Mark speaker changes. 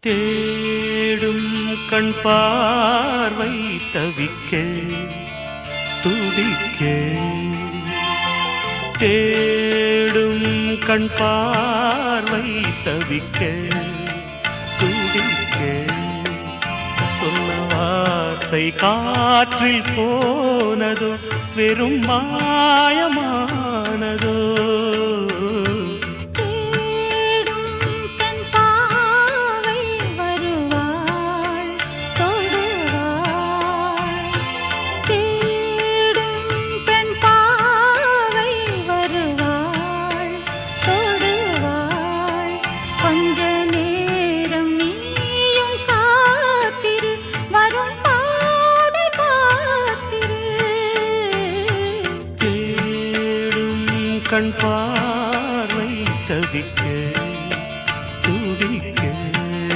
Speaker 1: தேடும் கண் பார்வை தவிக்க துடிக்க தேடும் கண் பார்வை தவிக்க துடிக்க சொன்ன வார்த்தை காற்றில் போனதோ வெறும் மாயமானதோ கண்